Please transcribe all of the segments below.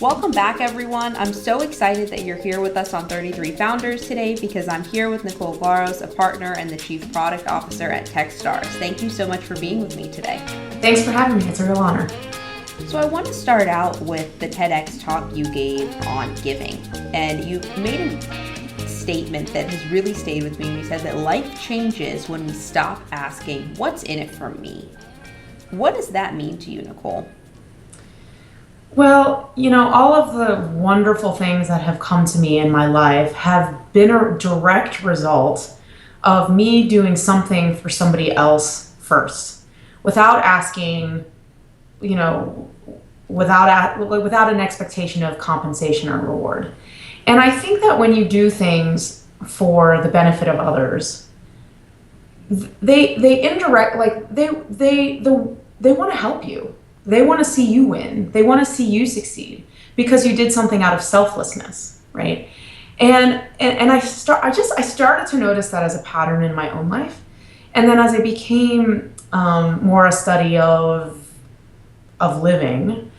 Welcome back, everyone. I'm so excited that you're here with us on 33 Founders today because I'm here with Nicole Glaros, a partner and the Chief Product Officer at Techstars. Thank you so much for being with me today. Thanks for having me. It's a real honor. So I want to start out with the TEDx talk you gave on giving. And you made a statement that has really stayed with me. You said that life changes when we stop asking, what's in it for me? What does that mean to you, Nicole? Well, all of the wonderful things that have come to me in my life have been a direct result of me doing something for somebody else first, without asking, without an expectation of compensation or reward. And I think that when you do things for the benefit of others, they want to help you. They want to see you win. They want to see you succeed because you did something out of selflessness, right? And I started to notice that as a pattern in my own life. And then as I became more a study of living,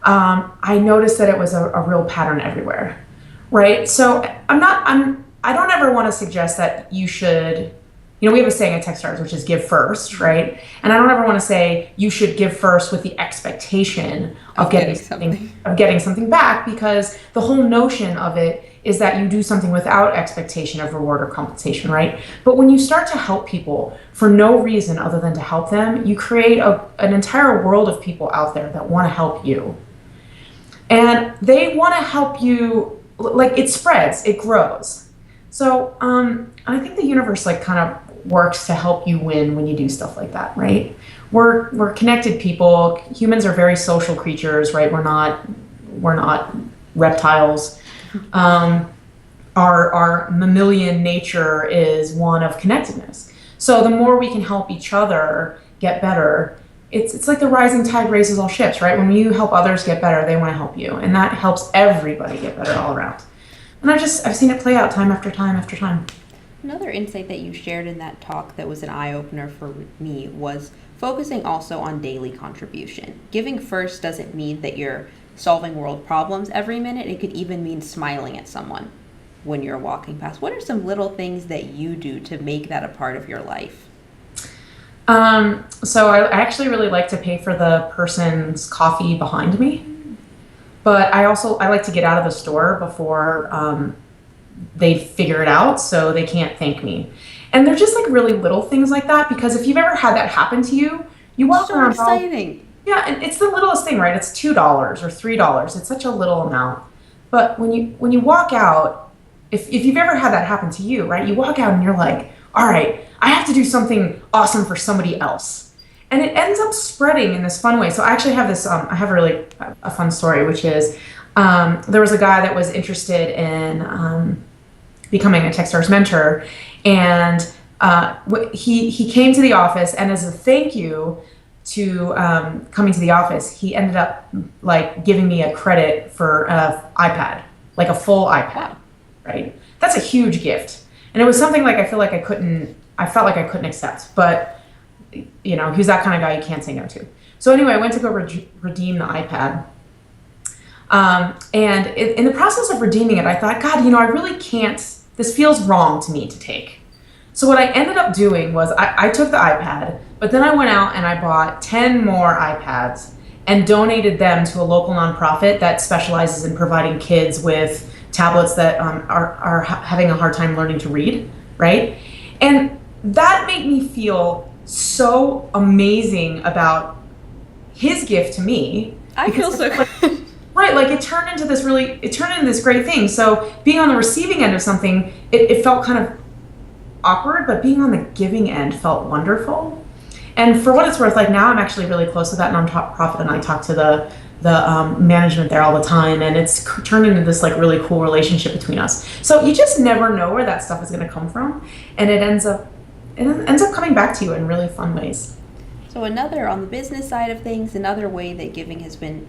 I noticed that it was a real pattern everywhere, right? So I don't ever want to suggest that you should. We have a saying at Techstars, which is give first, right? And I don't ever want to say you should give first with the expectation of getting something back, because the whole notion of it is that you do something without expectation of reward or compensation, right? But when you start to help people for no reason other than to help them, you create an entire world of people out there that want to help you. And they want to help you, like it spreads, it grows. So I think the universe kind of works to help you win when you do stuff like that, right? We're connected people. Humans are very social creatures, right? We're not reptiles. Our mammalian nature is one of connectedness. So the more we can help each other get better, it's like the rising tide raises all ships, right? When you help others get better, they want to help you, and that helps everybody get better all around. And I've seen it play out time after time after time. Another insight that you shared in that talk that was an eye-opener for me was focusing also on daily contribution. Giving first doesn't mean that you're solving world problems every minute. It could even mean smiling at someone when you're walking past. What are some little things that you do to make that a part of your life? So I actually really like to pay for the person's coffee behind me. But I like to get out of the store before they figure it out, so they can't thank me. And they're just really little things like that, because if you've ever had that happen to you, you walk around. So exciting. Yeah, and it's the littlest thing, right? It's $2 or $3. It's such a little amount. But when you walk out, if you've ever had that happen to you, right? You walk out and you're like, all right, I have to do something awesome for somebody else. And it ends up spreading in this fun way. So I actually have this, I have a fun story, which is there was a guy that was interested in becoming a Techstars mentor. And he came to the office, and as a thank you to coming to the office, he ended up giving me a credit for an iPad, like a full iPad, right? That's a huge gift. And it was something I felt like I couldn't accept, but he's that kind of guy you can't say no to. So anyway, I went to go redeem the iPad. And in the process of redeeming it, I thought, God, I really can't, this feels wrong to me to take. So what I ended up doing was I took the iPad, but then I went out and I bought 10 more iPads and donated them to a local nonprofit that specializes in providing kids with tablets that are having a hard time learning to read, right? And that made me feel so amazing about his gift to me. I feel so good. Right, it turned into this great thing. So being on the receiving end of something, it felt kind of awkward, but being on the giving end felt wonderful. And for what it's worth, now I'm actually really close with that nonprofit, and I talk to the management there all the time, and it's turned into this really cool relationship between us. So you just never know where that stuff is going to come from, and it ends up coming back to you in really fun ways. So on the business side of things, another way that giving has been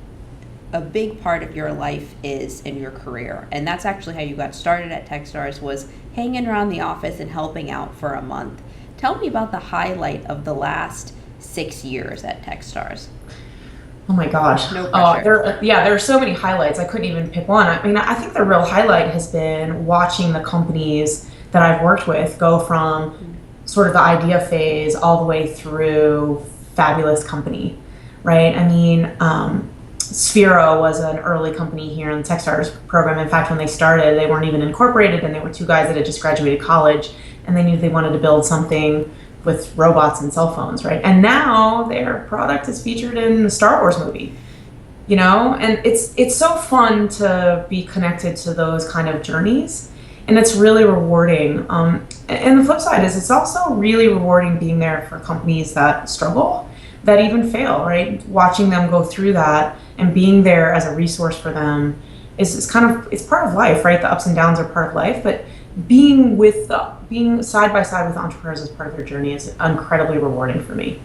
a big part of your life is in your career. And that's actually how you got started at Techstars, was hanging around the office and helping out for a month. Tell me about the highlight of the last 6 years at Techstars. Oh my gosh. No pressure. There are so many highlights. I couldn't even pick one. I mean, I think the real highlight has been watching the companies that I've worked with go from sort of the idea phase all the way through fabulous company, right? I mean, Sphero was an early company here in the Techstars program. In fact, when they started, they weren't even incorporated, and they were two guys that had just graduated college, and they knew they wanted to build something with robots and cell phones, right? And now their product is featured in the Star Wars movie, and it's so fun to be connected to those kind of journeys, and it's really rewarding. And the flip side is it's also really rewarding being there for companies that struggle, that even fail, right? Watching them go through that and being there as a resource for them is it's part of life, right? The ups and downs are part of life, but being side by side with entrepreneurs as part of their journey is incredibly rewarding for me.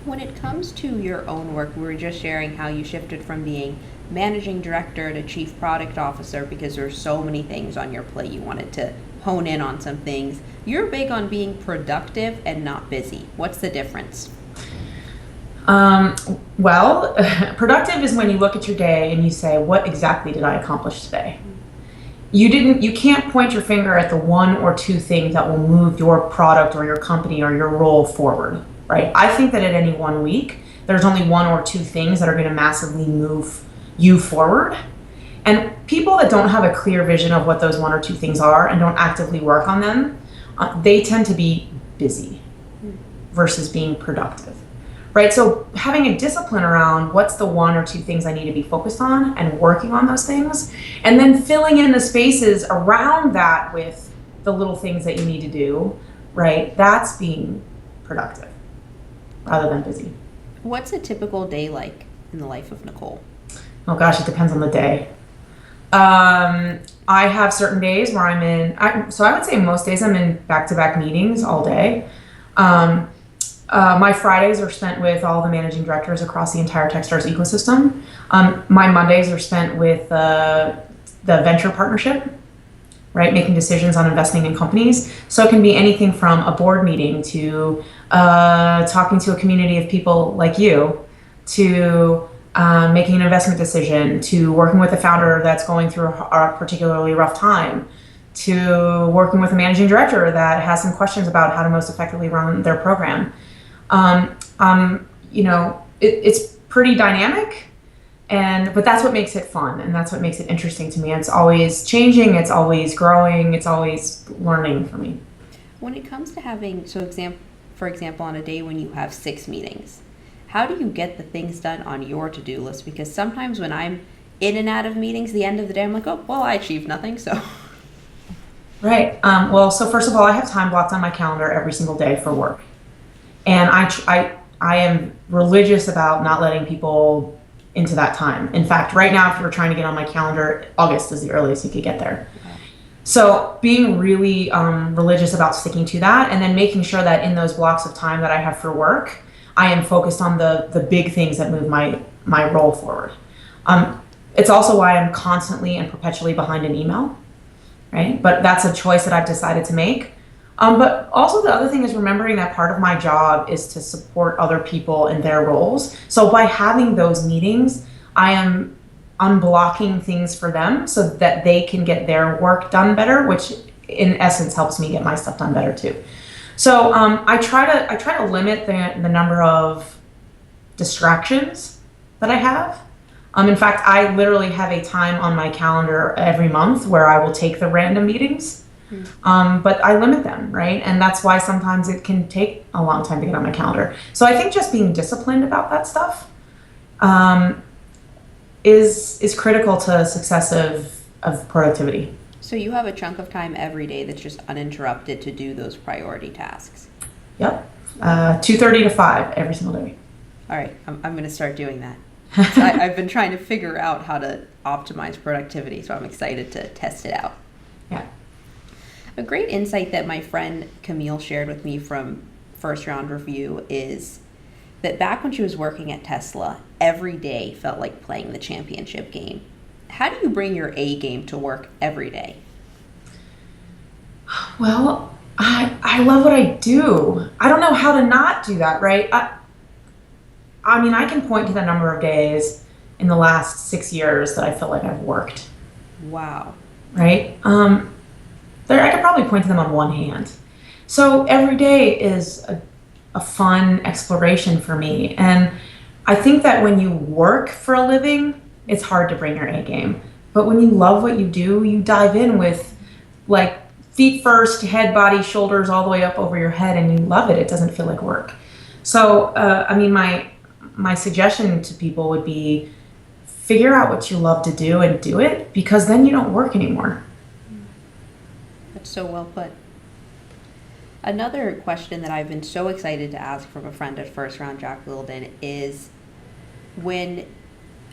When it comes to your own work, we were just sharing how you shifted from being managing director to chief product officer because there's so many things on your plate. You wanted to hone in on some things. You're big on being productive and not busy. What's the difference? Well, productive is when you look at your day and you say, what exactly did I accomplish today? You can't point your finger at the one or two things that will move your product or your company or your role forward, right? I think that at any one week, there's only one or two things that are going to massively move you forward. And people that don't have a clear vision of what those one or two things are and don't actively work on them, they tend to be busy versus being productive. Right, so having a discipline around what's the one or two things I need to be focused on and working on those things, and then filling in the spaces around that with the little things that you need to do, right? That's being productive rather than busy. What's a typical day like in the life of Nicole? Oh gosh, it depends on the day. I have certain days where so I would say most days I'm in back-to-back meetings all day. My Fridays are spent with all the managing directors across the entire Techstars ecosystem. My Mondays are spent with the venture partnership, right? Making decisions on investing in companies. So it can be anything from a board meeting to talking to a community of people like you, to making an investment decision, to working with a founder that's going through a particularly rough time, to working with a managing director that has some questions about how to most effectively run their program. It's pretty dynamic, but that's what makes it fun, and that's what makes it interesting to me. It's always changing, it's always growing, it's always learning for me. When it comes to having, for example, on a day when you have 6 meetings, how do you get the things done on your to-do list? Because sometimes when I'm in and out of meetings, the end of the day, I'm like, oh, well, I achieved nothing, so. Right. So first of all, I have time blocked on my calendar every single day for work. And I am religious about not letting people into that time. In fact, right now, if you were trying to get on my calendar, August is the earliest you could get there. Okay. So being really religious about sticking to that, and then making sure that in those blocks of time that I have for work, I am focused on the big things that move my role forward. It's also why I'm constantly and perpetually behind an email, right? But that's a choice that I've decided to make. But also the other thing is remembering that part of my job is to support other people in their roles. So by having those meetings, I am unblocking things for them so that they can get their work done better, which in essence helps me get my stuff done better too. So I try to limit the number of distractions that I have. In fact, I literally have a time on my calendar every month where I will take the random meetings. But I limit them, right? And that's why sometimes it can take a long time to get on my calendar. So I think just being disciplined about that stuff is critical to success of productivity. So you have a chunk of time every day that's just uninterrupted to do those priority tasks. Yep. 2:30 to 5 every single day. All right. I'm going to start doing that. So I've been trying to figure out how to optimize productivity, so I'm excited to test it out. Yeah. A great insight that my friend Camille shared with me from First Round Review is that back when she was working at Tesla, every day felt like playing the championship game. How do you bring your A game to work every day? Well, I love what I do. I don't know how to not do that, right? I mean, I can point to the number of days in the last 6 years that I feel like I've worked, Wow. right? I could probably point to them on one hand. So every day is a fun exploration for me. And I think that when you work for a living, it's hard to bring your A game. But when you love what you do, you dive in with like feet first, head, body, shoulders, all the way up over your head, and you love it. It doesn't feel like work. So, I mean, my suggestion to people would be figure out what you love to do and do it, because then you don't work anymore. That's so well put. Another question that I've been so excited to ask from a friend at First Round, Jack Wilden, is when,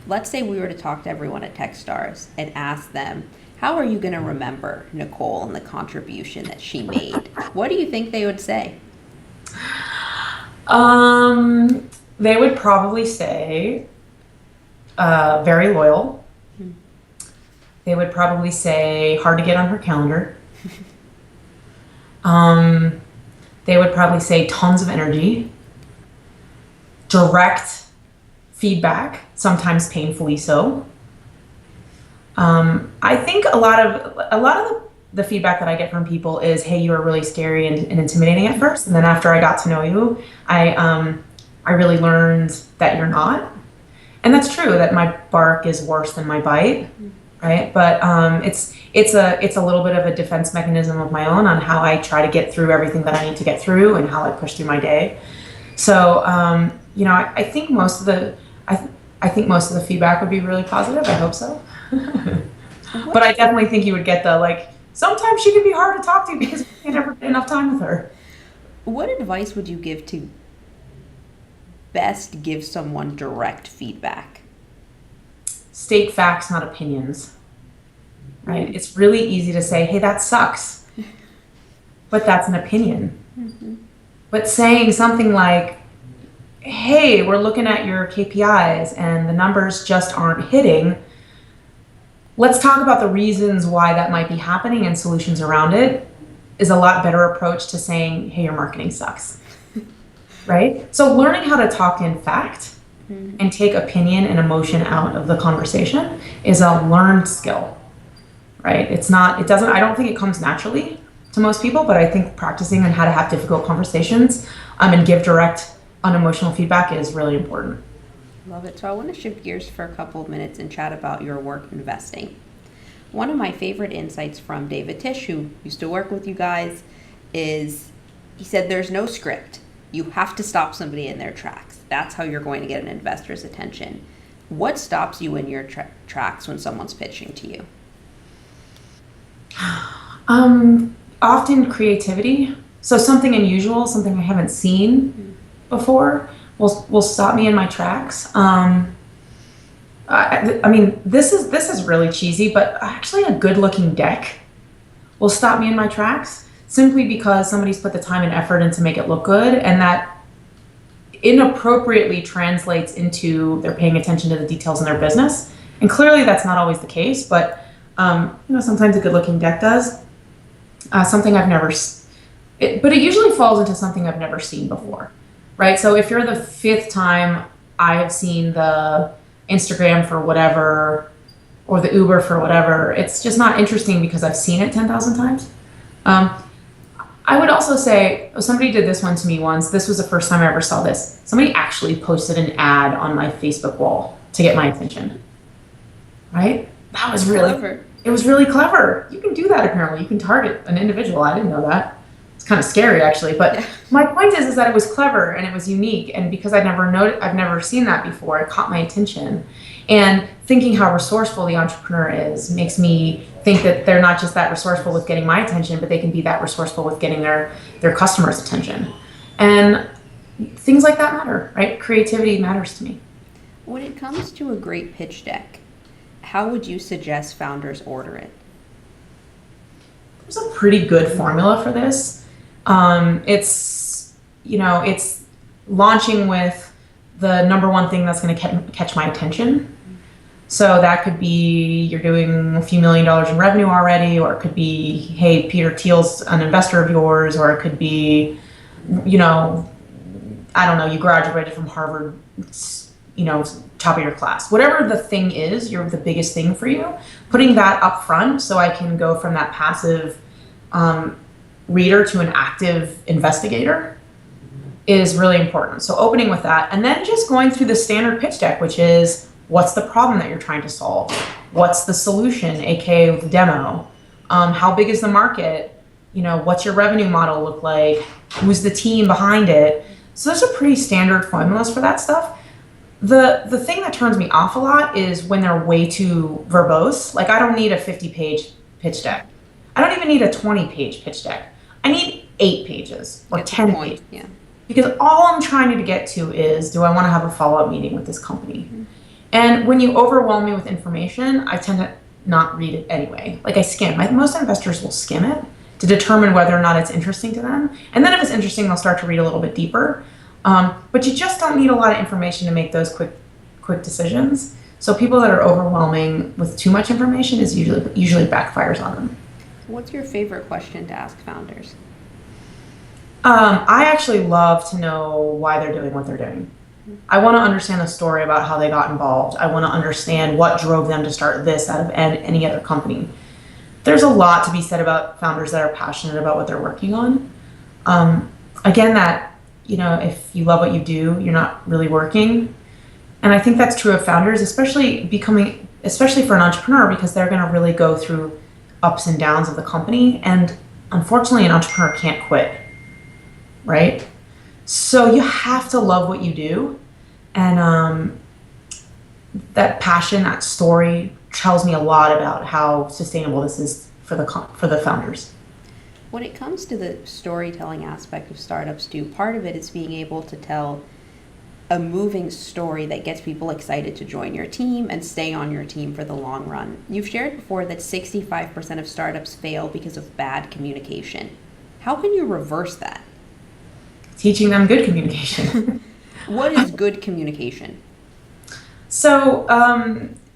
let's say we were to talk to everyone at Techstars and ask them, how are you going to remember Nicole and the contribution that she made? What do you think they would say? They would probably say very loyal. They would probably say hard to get on her calendar. They would probably say tons of energy, direct feedback, sometimes painfully so. I think a lot of the feedback that I get from people is, hey, you were really scary and intimidating at first, and then after I got to know you, I really learned that you're not. And that's true, that my bark is worse than my bite, right? But it's a little bit of a defense mechanism of my own on how I try to get through everything that I need to get through and how I push through my day. So I think most of the feedback would be really positive. I hope so. But I definitely think you would get the sometimes she can be hard to talk to because you never get enough time with her. What advice would you give to best give someone direct feedback? State facts, not opinions. Right? It's really easy to say, hey, that sucks. But that's an opinion. Mm-hmm. But saying something like, hey, we're looking at your KPIs and the numbers just aren't hitting. Let's talk about the reasons why that might be happening and solutions around it, is a lot better approach to saying, hey, your marketing sucks. Right? So learning how to talk in fact and take opinion and emotion out of the conversation is a learned skill. Right? I don't think it comes naturally to most people, but I think practicing on how to have difficult conversations and give direct, unemotional feedback is really important. Love it. So I want to shift gears for a couple of minutes and chat about your work investing. One of my favorite insights from David Tisch, who used to work with you guys, is he said there's no script. You have to stop somebody in their tracks. That's how you're going to get an investor's attention. What stops you in your tracks when someone's pitching to you? Often creativity. So something unusual, something I haven't seen before will stop me in my tracks. I mean, this is really cheesy, but actually a good looking deck will stop me in my tracks simply because somebody's put the time and effort in to make it look good, and that inappropriately translates into they're paying attention to the details in their business. And clearly that's not always the case, but sometimes a good looking deck does. Something I've never, but it usually falls into something I've never seen before, right? So if you're the fifth time I have seen the Instagram for whatever, or the Uber for whatever, it's just not interesting because I've seen it 10,000 times. I would also say, somebody did this one to me once. This was the first time I ever saw this. Somebody actually posted an ad on my Facebook wall to get my attention, right? That was really clever. It was really clever. You can do that apparently. You can target an individual. I didn't know that. It's kind of scary actually, but my point is that it was clever and it was unique, and because I've never seen that before, it caught my attention. And thinking how resourceful the entrepreneur is makes me think that they're not just that resourceful with getting my attention, but they can be that resourceful with getting their customers' attention. And things like that matter, right? Creativity matters to me. When it comes to a great pitch deck, how would you suggest founders order it? There's a pretty good formula for this. It's launching with the number one thing that's going to catch my attention. So that could be you're doing a few $1 million in revenue already, or it could be, hey, Peter Thiel's an investor of yours, or it could be, I don't know, you graduated from Harvard, you know, top of your class. Whatever the thing is, you're the biggest thing for you. Putting that up front so I can go from that passive um, reader to an active investigator is really important. So opening with that, and then just going through the standard pitch deck, which is what's the problem that you're trying to solve? What's the solution, aka the demo? How big is the market? You know, what's your revenue model look like? Who's the team behind it? So those are pretty standard formulas for that stuff. The thing that turns me off a lot is when they're way too verbose. Like I don't need a 50-page pitch deck. I don't even need a 20-page pitch deck. I need 8 pages or 10 pages. Yeah. Because all I'm trying to get to is, do I want to have a follow-up meeting with this company? Mm-hmm. And when you overwhelm me with information, I tend to not read it anyway. Like I skim. Most investors will skim it to determine whether or not it's interesting to them. And then if it's interesting, they'll start to read a little bit deeper. But you just don't need a lot of information to make those quick decisions. So people that are overwhelming with too much information is usually backfires on them. What's your favorite question to ask founders? I actually love to know why they're doing what they're doing. I want to understand the story about how they got involved. I want to understand what drove them to start this out of any other company. There's a lot to be said about founders that are passionate about what they're working on. Again, that, you know, if you love what you do, you're not really working. And I think that's true of founders, especially for an entrepreneur, because they're going to really go through ups and downs of the company. And unfortunately, an entrepreneur can't quit, right? So you have to love what you do. And that passion, that story tells me a lot about how sustainable this is for the founders. When it comes to the storytelling aspect of startups too, part of it is being able to tell a moving story that gets people excited to join your team and stay on your team for the long run. You've shared before that 65% of startups fail because of bad communication. How can you reverse that? Teaching them good communication. What is good communication? So,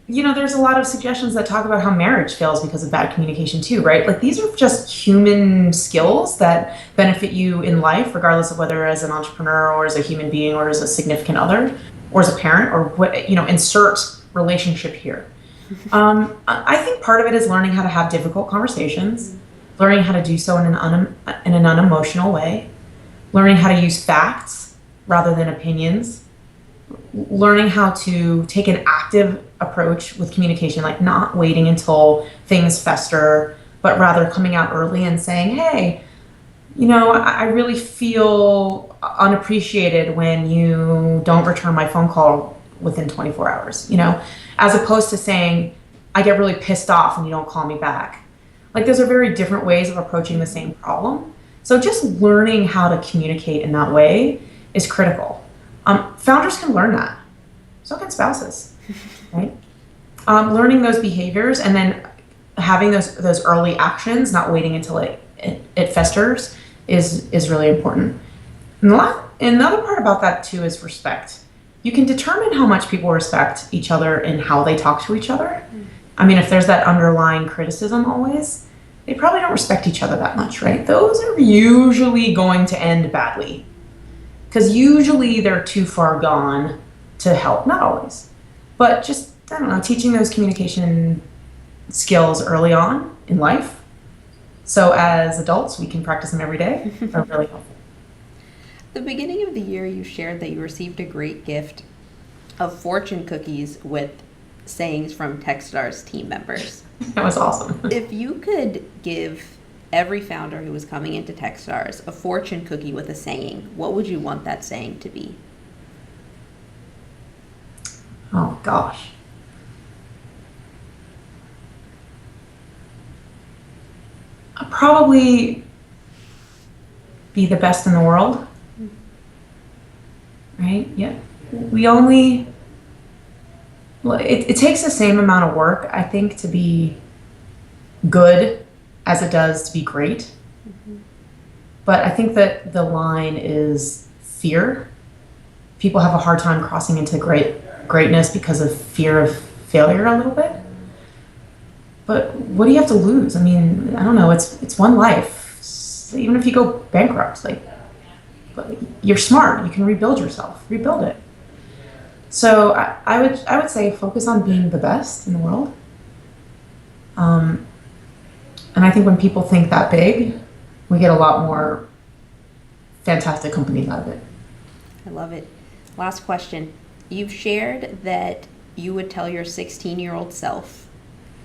you know, there's a lot of suggestions that talk about how marriage fails because of bad communication too, right? Like these are just human skills that benefit you in life, regardless of whether as an entrepreneur or as a human being or as a significant other or as a parent or what, you know, insert relationship here. I think part of it is learning how to have difficult conversations, learning how to do so in an unemotional way, learning how to use facts rather than opinions, learning how to take an active approach with communication, like not waiting until things fester, but rather coming out early and saying, hey, you know, I really feel unappreciated when you don't return my phone call within 24 hours, you know, as opposed to saying, I get really pissed off when you don't call me back. Like those are very different ways of approaching the same problem. So just learning how to communicate in that way is critical. Founders can learn that. So can spouses, right? Learning those behaviors and then having those early actions, not waiting until it festers, is really important. And another part about that too is respect. You can determine how much people respect each other and how they talk to each other. I mean, if there's that underlying criticism always, they probably don't respect each other that much, right? Those are usually going to end badly because usually they're too far gone to help. Not always, but just, I don't know, teaching those communication skills early on in life. So as adults, we can practice them every day are really helpful. The beginning of the year, you shared that you received a great gift of fortune cookies with sayings from Techstars team members. That was awesome. If you could give every founder who was coming into Techstars a fortune cookie with a saying, what would you want that saying to be? Oh, gosh. I'd probably be the best in the world. Right? Yeah. It takes the same amount of work, I think, to be good as it does to be great. Mm-hmm. But I think that the line is fear. People have a hard time crossing into greatness because of fear of failure a little bit. But what do you have to lose? I mean, I don't know. It's one life. So even if you go bankrupt, like but you're smart. You can rebuild yourself. Rebuild it. So I would say focus on being the best in the world. And I think when people think that big, we get a lot more fantastic companies out of it. I love it. Last question. You've shared that you would tell your 16-year-old self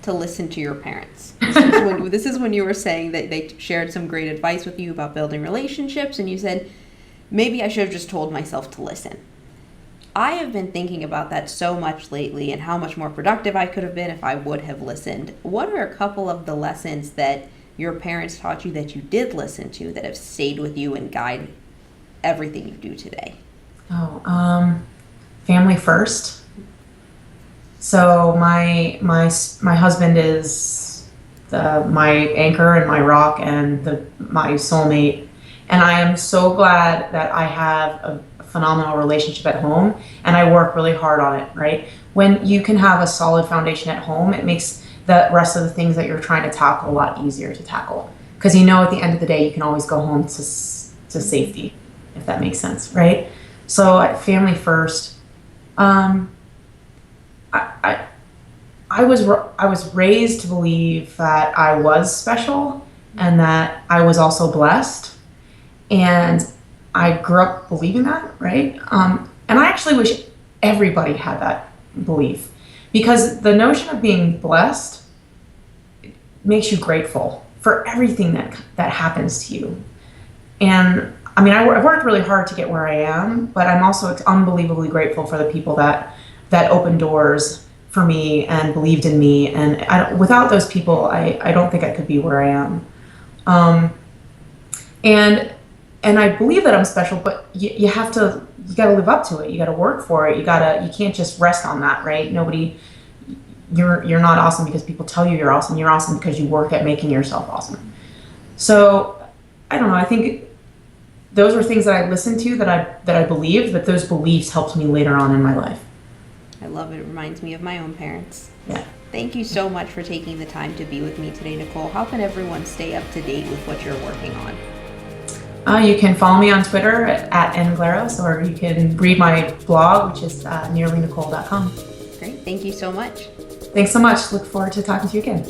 to listen to your parents. This is when you were saying that they shared some great advice with you about building relationships, and you said, maybe I should have just told myself to listen. I have been thinking about that so much lately and how much more productive I could have been if I would have listened. What are a couple of the lessons that your parents taught you that you did listen to that have stayed with you and guide everything you do today? Family first. So my husband is my anchor and my rock and my soulmate, and I am so glad that I have a phenomenal relationship at home, and I work really hard on it, right? When you can have a solid foundation at home, it makes the rest of the things that you're trying to tackle a lot easier to tackle, because you know at the end of the day you can always go home to safety, if that makes sense, right? So family first. I was raised to believe that I was special and that I was also blessed, and I grew up believing that, right? And I actually wish everybody had that belief, because the notion of being blessed makes you grateful for everything that happens to you. And I mean, I've worked really hard to get where I am, but I'm also unbelievably grateful for the people that opened doors for me and believed in me. And without those people, I don't think I could be where I am. And I believe that I'm special, but you gotta live up to it. You gotta work for it. You can't just rest on that, right? You're not awesome because people tell you you're awesome. You're awesome because you work at making yourself awesome. So I don't know. I think those were things that I listened to, that I believed, but those beliefs helped me later on in my life. I love it. It reminds me of my own parents. Yeah. Thank you so much for taking the time to be with me today, Nicole. How can everyone stay up to date with what you're working on? You can follow me on Twitter at @nglaros, or you can read my blog, which is nearlynicole.com. Great. Thank you so much. Thanks so much. Look forward to talking to you again.